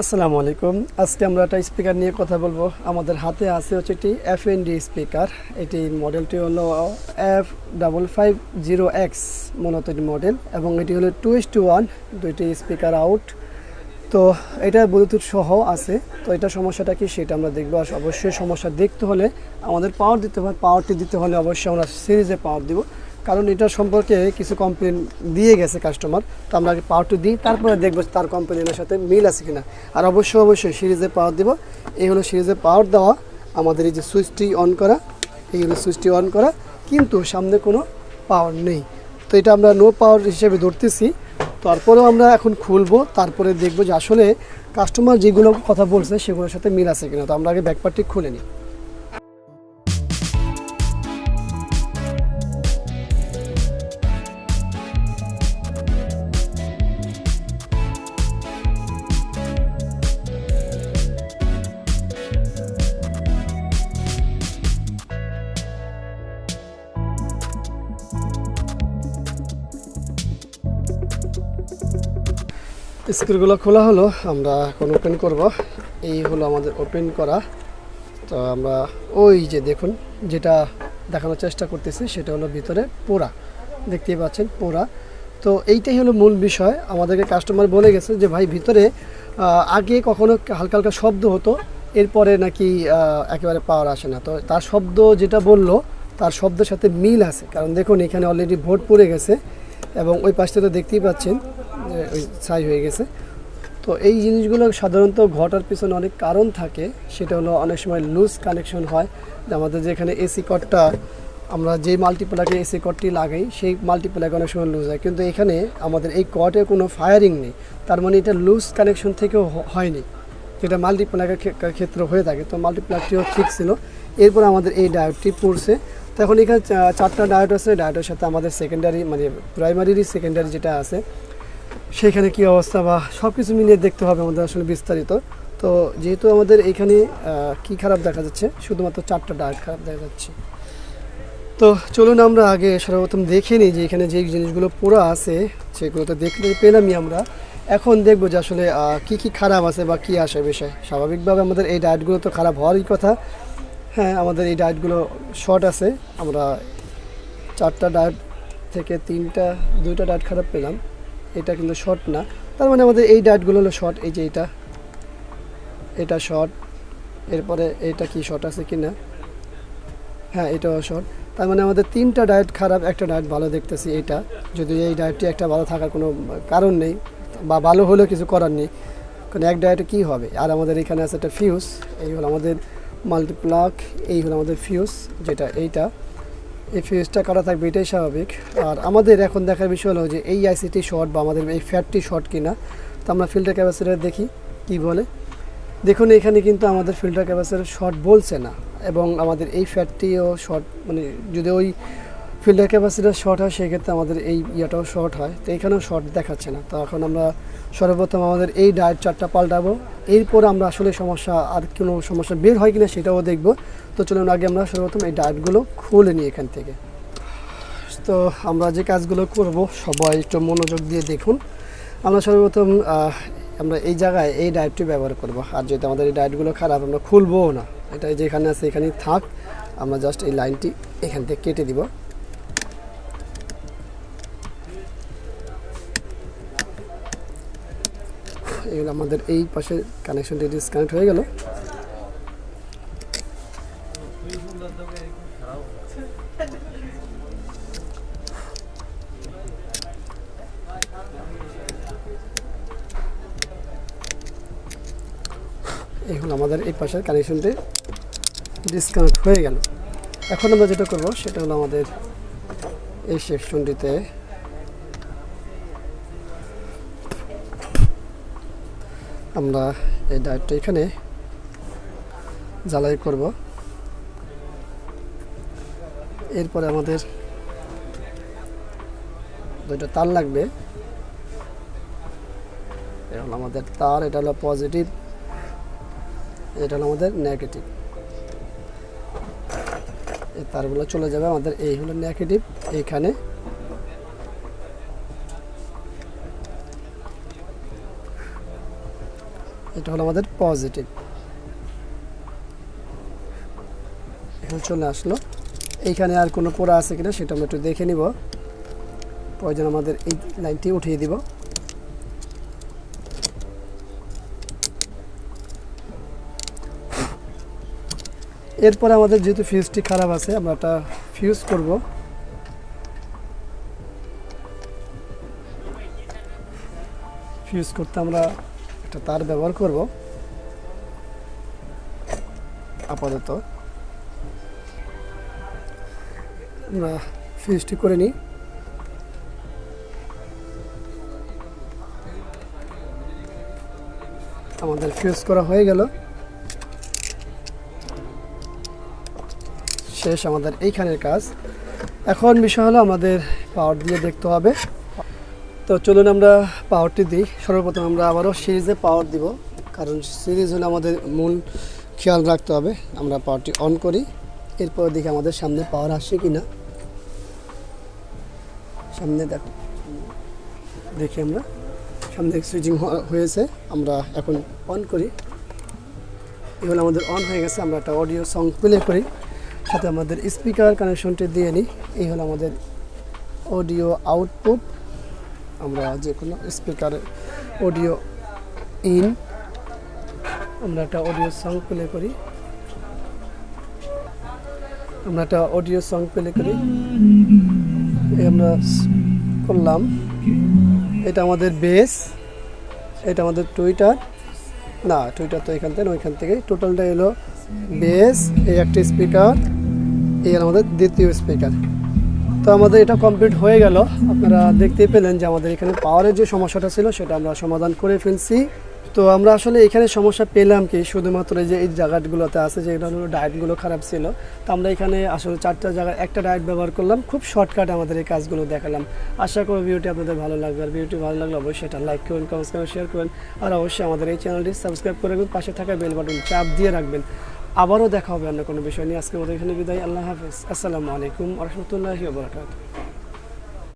আসসালামু আলাইকুম। আজকে আমরা একটা স্পিকার নিয়ে কথা বলবো। আমাদের হাতে আছে হচ্ছে একটি এফএনডি স্পিকার। এটি মডেলটি হলো F5550X মূলত এটি মডেল, এবং এটি হলো 2:1 দুইটি স্পিকার আউট। তো এটা ব্লুটুথ সহ আছে। তো এটা সমস্যাটা কি সেটা আমরা দেখবো। আর অবশ্যই সমস্যা দেখতে হলে আমাদের পাওয়ার দিতে হবে। পাওয়ারটি দিতে হলে অবশ্যই আমরা সিরিজে পাওয়ার দিব, কারণ এটা সম্পর্কে কিছু কমপ্লেন দিয়ে গেছে কাস্টমার। তো আমরা আগে পাওয়ারটি দিই, তারপরে দেখবো তার কমপ্লেনের সাথে মিল আছে কিনা। আর অবশ্যই সিরিজে পাওয়ার দিব। এই হলো সিরিজে পাওয়ার দেওয়া। আমাদের এই যে সুইচটি অন করা, এই হলো সুইচটি অন করা, কিন্তু সামনে কোনো পাওয়ার নেই। তো এটা আমরা নো পাওয়ার হিসেবে ধরতেছি। তারপরেও আমরা এখন খুলবো, তারপরে দেখবো যে আসলে কাস্টমার যেগুলো কথা বলছে সেগুলোর সাথে মিল আছে কিনা। তো আমরা আগে ব্যাকপার্টটি খুলে নিই। স্ক্রুগুলো খোলা হলো, আমরা এখন ওপেন করব। এই হলো আমাদের ওপেন করা। তো আমরা ওই যে দেখুন যেটা দেখানোর চেষ্টা করতেছি সেটা হলো ভিতরে পোড়া, দেখতেই পাচ্ছেন পোড়া। তো এইটাই হলো মূল বিষয়। আমাদেরকে কাস্টমার বলে গেছে যে ভাই ভিতরে আগে কখনো হালকা হালকা শব্দ হতো, এরপরে নাকি একেবারে পাওয়ার আসে না। তো তার শব্দ যেটা বললো তার শব্দের সাথে মিল আছে, কারণ দেখুন এখানে অলরেডি ভোট পড়ে গেছে, এবং ওই পাশটা তো দেখতেই পাচ্ছেন ওই ছাই হয়ে গেছে। তো এই জিনিসগুলো সাধারণত ঘটার পিছনে অনেক কারণ থাকে। সেটা হলো অনেক সময় লুজ কানেকশন হয়। যে আমাদের যেখানে এসি কর্ডটা, আমরা যে মাল্টিপ্লাগে এসি কর্ডটি লাগাই সেই মাল্টিপ্লাগে অনেক সময় লুজ হয়, কিন্তু এখানে আমাদের এই কর্ডে কোনো ফায়ারিং নেই। তার মানে এটা লুজ কানেকশন থেকেও হয়নি, যেটা মাল্টিপ্লাগের ক্ষেত্রে হয়ে থাকে। তো মাল্টিপ্লাগটিও ঠিক ছিল। এরপর আমাদের এই ডায়োডটি পড়ছে। তো এখন এখানে চারটা ডায়োড আছে। ডায়োডের সাথে আমাদের সেকেন্ডারি মানে প্রাইমারি সেকেন্ডারি যেটা আছে সেখানে কি অবস্থা বা সব কিছু মিলিয়ে দেখতে হবে আমাদের আসলে বিস্তারিত। তো যেহেতু আমাদের এখানে কি খারাপ দেখা যাচ্ছে, শুধুমাত্র চারটা ডায়োড খারাপ দেখা যাচ্ছে। তো চলুন আমরা আগে সর্বপ্রথম দেখে নিই যে এখানে যে জিনিসগুলো পুরো আছে সেগুলো তো দেখতে পেলামই আমরা। এখন দেখবো যে আসলে কি খারাপ আছে বা কি আসে বিষয়। স্বাভাবিকভাবে আমাদের এই ডায়োডগুলো তো খারাপ হওয়ারই কথা। হ্যাঁ, আমাদের এই ডায়োডগুলো শর্ট আছে। আমরা চারটা ডায়োড থেকে দুইটা ডায়োড খারাপ পেলাম। এটা কিন্তু শর্ট না, তার মানে আমাদের এই ডায়োডগুলো হলো শর্ট। এই যে এটা শর্ট, এরপরে এটা কি শর্ট আছে কি না, হ্যাঁ এটাও শর্ট। তার মানে আমাদের তিনটা ডায়োড খারাপ, একটা ডায়োড ভালো দেখতেছি এটা। যদি এই ডায়োডটি একটা ভালো থাকার কোনো কারণ নেই, বা ভালো হলেও কিছু করার নেই, কারণ এক ডায়োডে কী হবে। আর আমাদের এখানে আছে একটা ফিউজ, এই হলো আমাদের মাল্টিপ্লাগ, এই হলো আমাদের ফিউজ যেটা এইটা। এই ফিউজটা কাটা থাকবে, এটাই স্বাভাবিক। আর আমাদের এখন দেখার বিষয় হলো যে এই আইসিটি শর্ট বা আমাদের এই ফ্যাটটি শর্ট কিনা। তো আমরা ফিল্টার ক্যাপাসিটার দেখি কি বলে। দেখুন এখানে কিন্তু আমাদের ফিল্টার ক্যাপাসিটার শর্ট বলছে না, এবং আমাদের এই ফ্যাটটিও শর্ট, মানে যদি ওই ফিল্টার ক্যাপাসিটার শর্ট হয় সেক্ষেত্রে আমাদের এই ইয়েটাও শর্ট হয়। তো এখানেও শর্ট দেখাচ্ছে না। তো এখন আমরা সর্বপ্রথম আমাদের এই ডায়োড চারটা পাল্টাবো, এরপর আমরা আসলে সমস্যা আর কোনো সমস্যা বের হয় কিনা সেটাও দেখব। তো চলুন আগে আমরা সর্বপ্রথম এই ডায়োডগুলো খুলে নিই এখান থেকে। তো আমরা যে কাজগুলো করব সবাই একটু মনোযোগ দিয়ে দেখুন। আমরা সর্বপ্রথম আমরা এই জায়গায় এই ডায়োডটি ব্যবহার করব। আর যেহেতু আমাদের এই ডায়োডগুলো খারাপ, আমরা খুলবও না, এটা যেখানে আছে এখানেই থাক। আমরা জাস্ট এই লাইনটি এখান থেকে কেটে দিব। এগুলো আমাদের এই পাশে কানেকশনটি ডিসকানেক্ট হয়ে গেল। এই হলো আমাদের এই পাশের কানেকশনটি ডিসকানেক্ট হয়ে গেল। এখন আমরা যেটা করব সেটা হলো আমাদের এই সেকশনটিতে আমরা এই ডায়োডটা এখানে জ্বালাই করব। এরপরে আমাদের দুইটা তার লাগবে। এটা হলো আমাদের তার, এটা হলো পজিটিভ, এটা হলো আমাদের নেগেটিভ। এই তারগুলো চলে যাবে আমাদের, এই হলো নেগেটিভ এইখানে, এটা হলো আমাদের পজিটিভ। এখন চলে আসলো। এইখানে আর কোনো পোড়া আছে কিনা সেটা আমরা একটু দেখে নিব। প্রয়োজন আমাদের এই লাইনটি উঠিয়ে দিব। এরপরে আমাদের যেহেতু ফিউজটি খারাপ আছে, আমরা একটা ফিউজ করব। ফিউজ করতে আমরা একটা তার ব্যবহার করব আপাতত। আমরা ফিউজটি করে নিই। আমাদের ফিউজ করা হয়ে গেল। শেষ আমাদের এইখানের কাজ। এখন বিষয় হলো আমাদের পাওয়ার দিয়ে দেখতে হবে। তো চলুন আমরা পাওয়ারটি দিই। সর্বপ্রথম আমরা আবারও সিরিজে পাওয়ার দিব, কারণ সিরিজ হলে আমাদের মূল খেয়াল রাখতে হবে। আমরা পাওয়ারটি অন করি, এরপর দেখি আমাদের সামনে পাওয়ার আসছে কিনা। সামনে দেখি আমরা সামনে সুইচিং হয়েছে। আমরা এখন অন করি। এগুলো আমাদের অন হয়ে গেছে। আমরা একটা অডিও সং প্লে করি, সাথে আমাদের স্পিকার কানেকশনটি দিয়ে নিই। এই হলো আমাদের অডিও আউটপুট। আমরা যে কোনো স্পিকার অডিও ইন, আমরা একটা অডিও সং প্লে করি। এই আমরা করলাম। এটা আমাদের বেস, এটা আমাদের টুইটার তো এখান থেকে ওইখান থেকে টোটালটা এলো বেস। এই একটা স্পিকার, এই আমাদের দ্বিতীয় স্পিকার। তো আমাদের এটা কমপ্লিট হয়ে গেল। আপনারা দেখতেই পেলেন যে আমাদের এখানে পাওয়ারের যে সমস্যাটা ছিল সেটা আমরা সমাধান করে ফেলছি। তো আমরা আসলে এখানে সমস্যা পেলাম কি, শুধুমাত্র যে এই জায়গাগুলোতে আছে যে এটা ডায়েটগুলো খারাপ ছিল। তো আমরা এখানে আসলে 4টা জায়গায় একটা ডায়েট ব্যবহার করলাম। খুব শর্টকাট আমাদের এই কাজগুলো দেখালাম। আশা করি ভিডিওটি আপনাদের ভালো লাগবে। আর ভিডিওটি ভালো লাগলে অবশ্যই এটা লাইক করবেন, কমেন্টস করবেন, শেয়ার করবেন। আর অবশ্যই আমাদের এই চ্যানেলটি সাবস্ক্রাইব করে রাখবেন, পাশে থাকা বেল বাটন চাপ দিয়ে রাখবেন। আবারও দেখা হবে অন্য কোনো বিষয় নিয়ে। আজকের মতো এখানে বিদায়। আল্লাহ হাফেজ। আসসালামু আলাইকুম ওয়া রাহমাতুল্লাহি ওয়া বারাকাতুহু।